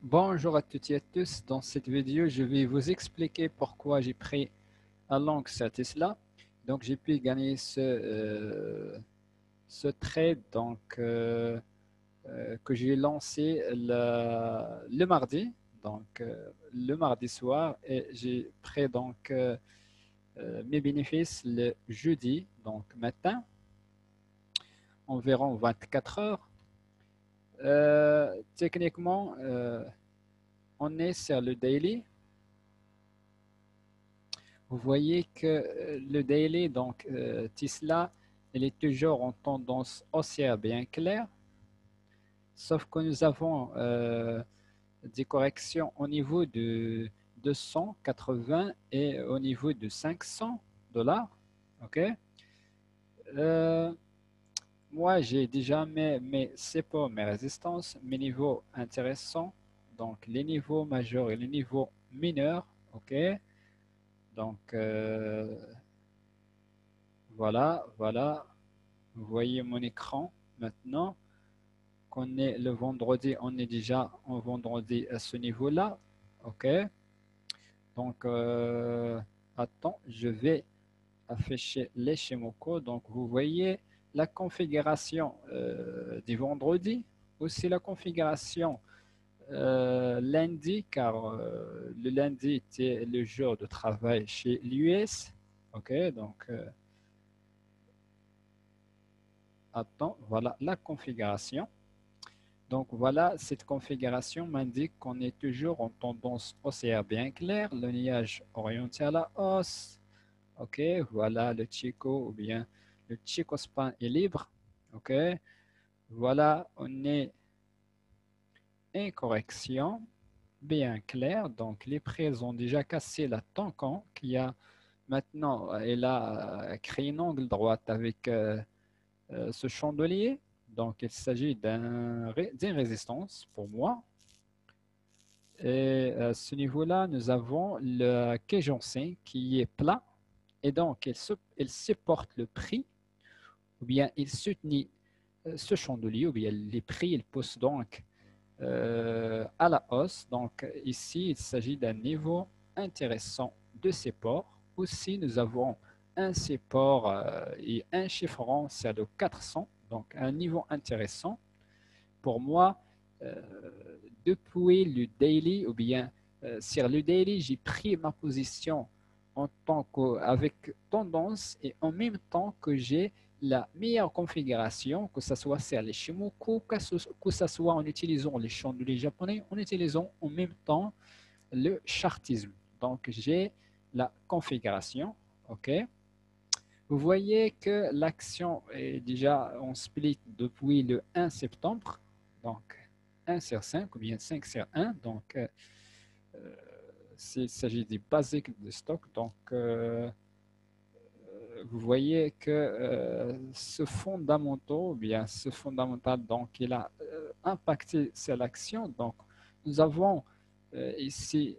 Bonjour à toutes et à tous. Dans cette vidéo, je vais vous expliquer pourquoi j'ai pris un long sur Tesla. Donc, j'ai pu gagner ce trade que j'ai lancé le mardi, le mardi soir, et j'ai pris mes bénéfices le jeudi, donc matin, environ 24 heures. Techniquement, on est sur le daily. Vous voyez que le daily, Tesla, il est toujours en tendance haussière bien claire, sauf que nous avons des corrections au niveau de 280 et au niveau de 500 dollars. Ok. Euh, Moi, j'ai déjà mes supports, mes résistances, mes niveaux intéressants, donc les niveaux majeurs et les niveaux mineurs. Ok. Donc, voilà. Vous voyez mon écran maintenant. Qu'on est le vendredi, on est déjà en vendredi à ce niveau-là. OK. Donc, attends, je vais afficher les Shimoku. Donc, vous voyez la configuration du vendredi, aussi la configuration lundi, car le lundi était le jour de travail chez l'US. OK, donc, attends, voilà la configuration. Donc voilà, cette configuration m'indique qu'on est toujours en tendance haussière bien claire, le nuage orienté à la hausse. OK, voilà le Chico ou bien le Chico Span est libre. OK, voilà, on est en correction bien claire. Donc les prix ont déjà cassé la Tenkan qui a maintenant, elle a créé une angle droite avec ce chandelier. Donc il s'agit d'une résistance pour moi. Et à ce niveau-là, nous avons le Kejonsen qui est plat et donc il supporte le prix ou bien il soutenit ce chandelier ou bien les prix, il pousse donc à la hausse. Donc ici, il s'agit d'un niveau intéressant de support. Aussi, nous avons un support et un chiffron, c'est le 400, donc un niveau intéressant. Pour moi, euh, depuis le daily, ou bien sur le daily, j'ai pris ma position en tant avec tendance et en même temps que j'ai la meilleure configuration, que ce soit sur les Shimoku, que ce soit en utilisant les chandeliers japonais, en utilisant en même temps le chartisme. Donc j'ai la configuration, ok. Vous voyez que l'action est déjà en split depuis le 1 septembre, donc 1 sur 5 ou bien 5 sur 1. Donc, il s'agit des basiques de stock. Donc, vous voyez que ce fondamental, ou bien ce fondamental, donc, il a impacté sur l'action. Donc, nous avons ici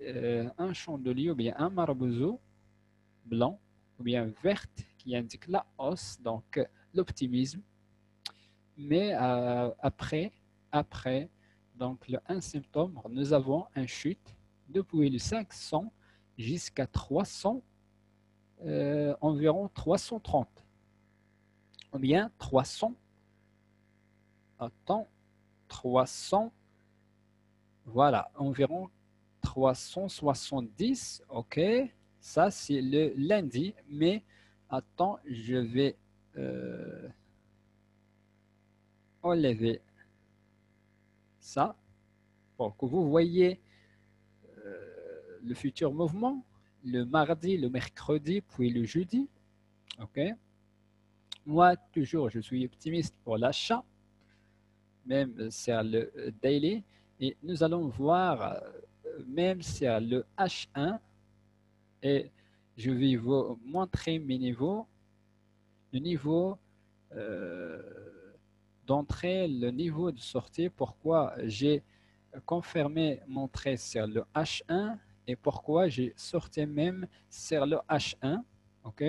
un chandelier ou bien un marabouzo blanc ou bien verte qui indique la hausse, donc l'optimisme. Mais après, donc le 1 septembre, nous avons un chute depuis le 500 jusqu'à 300, environ 330. Ou bien 300, attends, 300, voilà, environ 370, ok. Ça, c'est le lundi, mais attends, je vais enlever ça pour que vous voyez le futur mouvement, le mardi, le mercredi, puis le jeudi. Ok. Moi, toujours, je suis optimiste pour l'achat, même sur le daily. Et nous allons voir, même sur le H1, et je vais vous montrer mes niveaux. Le niveau euh, d'entrée, le niveau de sortie, pourquoi j'ai confirmé mon trade sur le H1 et pourquoi j'ai sorti même sur le H1. Ok.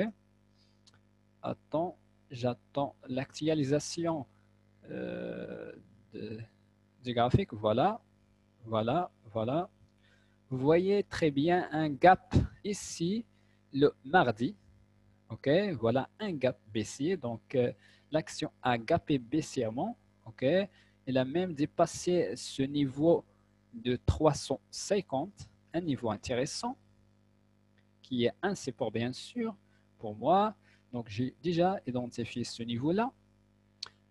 Attends, j'attends l'actualisation euh, de- du graphique. Voilà, Voilà. Vous voyez très bien un gap ici, le mardi. OK, voilà un gap baissier. Donc, l'action a gapé baissièrement. OK, elle a même dépassé ce niveau de 350, un niveau intéressant qui est un support bien sûr pour moi. Donc, j'ai déjà identifié ce niveau-là.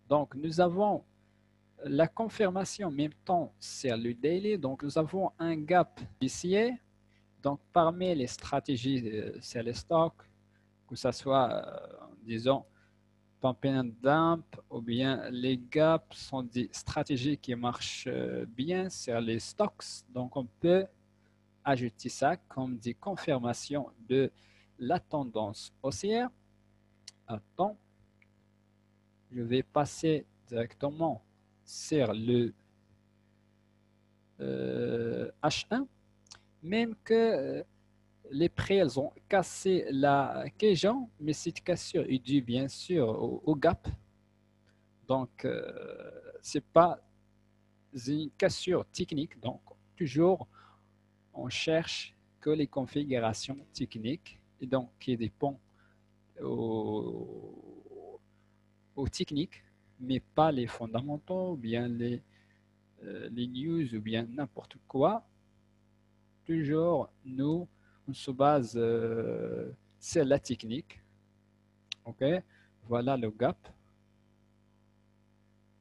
Donc, nous avons la confirmation en même temps sur le daily. Donc, nous avons un gap baissier. Donc, parmi les stratégies sur les stocks, que ce soit, disons, pump and dump ou bien les gaps sont des stratégies qui marchent bien sur les stocks. Donc, on peut ajouter ça comme des confirmations de la tendance haussière. Attends, je vais passer directement sur le H1. Même que les prix, elles ont cassé la Keijan, mais cette cassure est due bien sûr au gap. Donc, c'est pas une cassure technique. Donc, toujours, on cherche que les configurations techniques et donc qui dépendent aux techniques, mais pas les fondamentaux ou bien les news ou bien n'importe quoi. Toujours, nous, on se base sur la technique. OK, voilà le gap.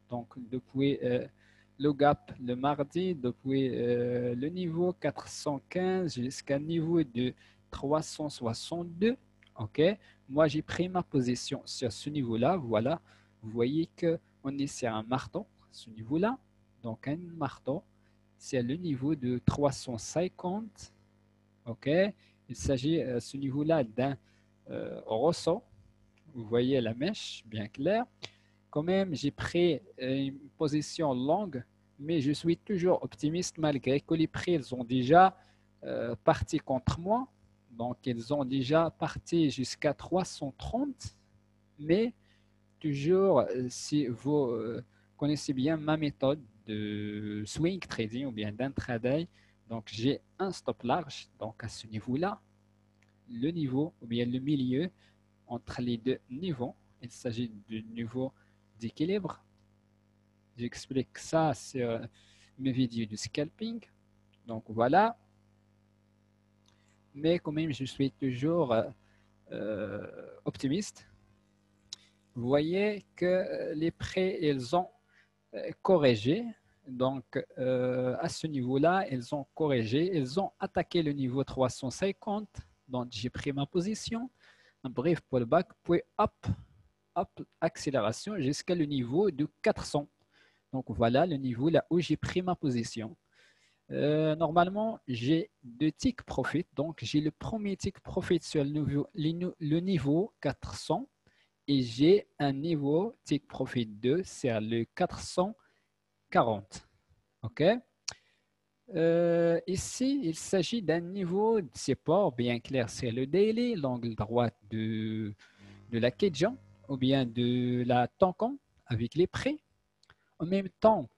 Donc, depuis le gap le mardi, depuis le niveau 415 jusqu'à niveau de 362. OK, moi, j'ai pris ma position sur ce niveau-là. Voilà, vous voyez qu'on est sur un marteau, ce niveau-là. Donc, un marteau, c'est le niveau de 350. OK, il s'agit à ce niveau-là d'un ressaut. Vous voyez la mèche bien claire. Quand même, j'ai pris une position longue, mais je suis toujours optimiste malgré que les prix ils ont déjà parti contre moi. Donc, ils ont déjà parti jusqu'à 330. Mais toujours, si vous connaissez bien ma méthode de swing trading ou bien d'intraday, donc j'ai un stop large. Donc, à ce niveau-là, le niveau ou bien le milieu entre les deux niveaux, il s'agit du niveau d'équilibre. J'explique ça sur mes vidéos de scalping. Donc voilà. Mais quand même, je suis toujours optimiste. Vous voyez que les prix, ils ont corrigé. Donc à ce niveau-là, ils ont corrigé. Ils ont attaqué le niveau 350. Donc j'ai pris ma position. Un bref pullback, puis hop, accélération jusqu'à le niveau de 400. Donc voilà le niveau là où j'ai pris ma position. Normalement, j'ai deux tick profit. Donc j'ai le premier tick profit sur le niveau 400 et j'ai un niveau tick profit 2 sur le 440. OK? Ici, il s'agit d'un niveau de support bien clair sur le daily, l'angle droit de la Keijan ou bien de la Tankon avec les prix. En même temps,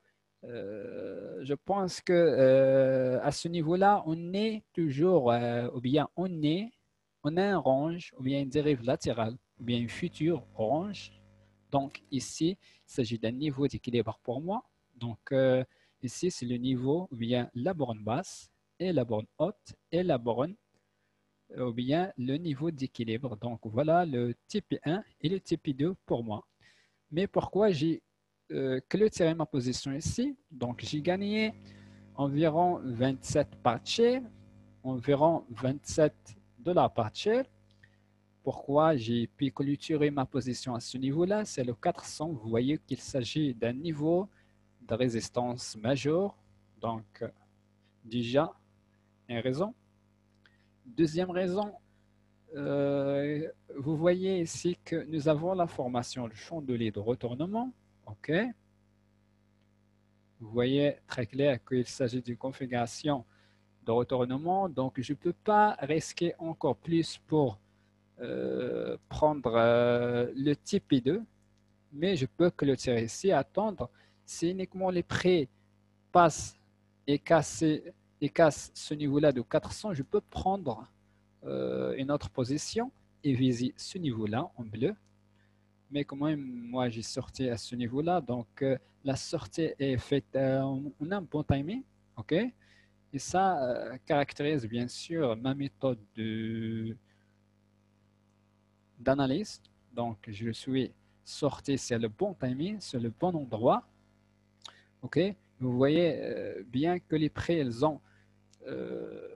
je pense que à ce niveau-là, on est toujours, ou bien on a un range, ou bien une dérive latérale, ou bien une future range. Donc ici, il s'agit d'un niveau d'équilibre pour moi. Donc ici, c'est le niveau, ou bien la borne basse, et la borne haute, et la borne, ou bien le niveau d'équilibre. Donc voilà le type 1 et le type 2 pour moi. Mais pourquoi j'ai clôturé ma position ici? Donc j'ai gagné environ 27 par share, environ 27 $ par share. Pourquoi j'ai pu clôturer ma position à ce niveau-là? C'est le 400. Vous voyez qu'il s'agit d'un niveau de résistance majeur. Donc déjà, une raison. Deuxième raison, vous voyez ici que nous avons la formation du chandelier de retournement. OK. Vous voyez très clair qu'il s'agit d'une configuration de retournement. Donc, je ne peux pas risquer encore plus pour prendre le type 2, mais je peux clôturer ici, attendre. Si uniquement les prix passent et cassent et casse ce niveau-là de 400, je peux prendre une autre position et viser ce niveau-là en bleu. Mais quand même, moi, j'ai sorti à ce niveau-là. Donc, la sortie est faite en un bon timing. OK? Et ça caractérise bien sûr ma méthode d'analyse. Donc, je suis sorti sur le bon timing, sur le bon endroit. OK? Vous voyez bien que les prix, ils ont euh,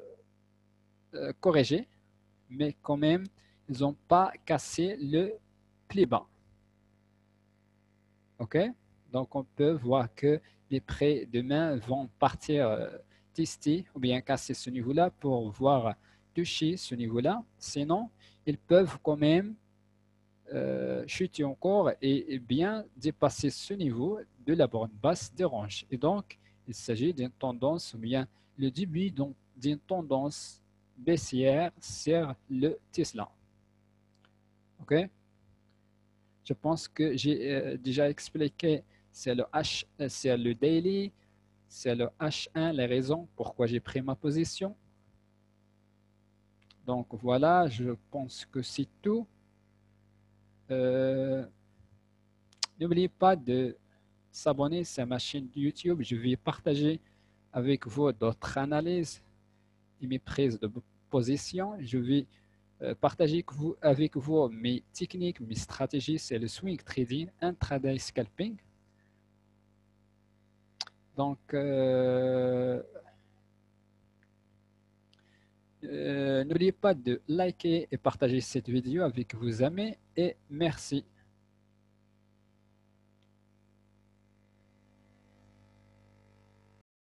corrigé, mais quand même, ils n'ont pas cassé le pli bas. OK? Donc, on peut voir que les prêts demain vont partir tester ou bien casser ce niveau-là pour voir toucher ce niveau-là. Sinon, ils peuvent quand même chuter encore et bien dépasser ce niveau de la borne basse des ranges. Et donc, il s'agit d'une tendance ou bien le début d'une tendance baissière sur le Tesla. OK? Je pense que j'ai déjà expliqué, c'est le daily, c'est le H1, les raisons pourquoi j'ai pris ma position. Donc voilà, je pense que c'est tout. Euh, N'oubliez pas de s'abonner à ma chaîne YouTube. Je vais partager avec vous d'autres analyses et mes prises de position. Je vais partager avec vous mes techniques, mes stratégies. C'est le swing trading, intraday scalping. Donc, n'oubliez pas de liker et partager cette vidéo avec vos amis et merci.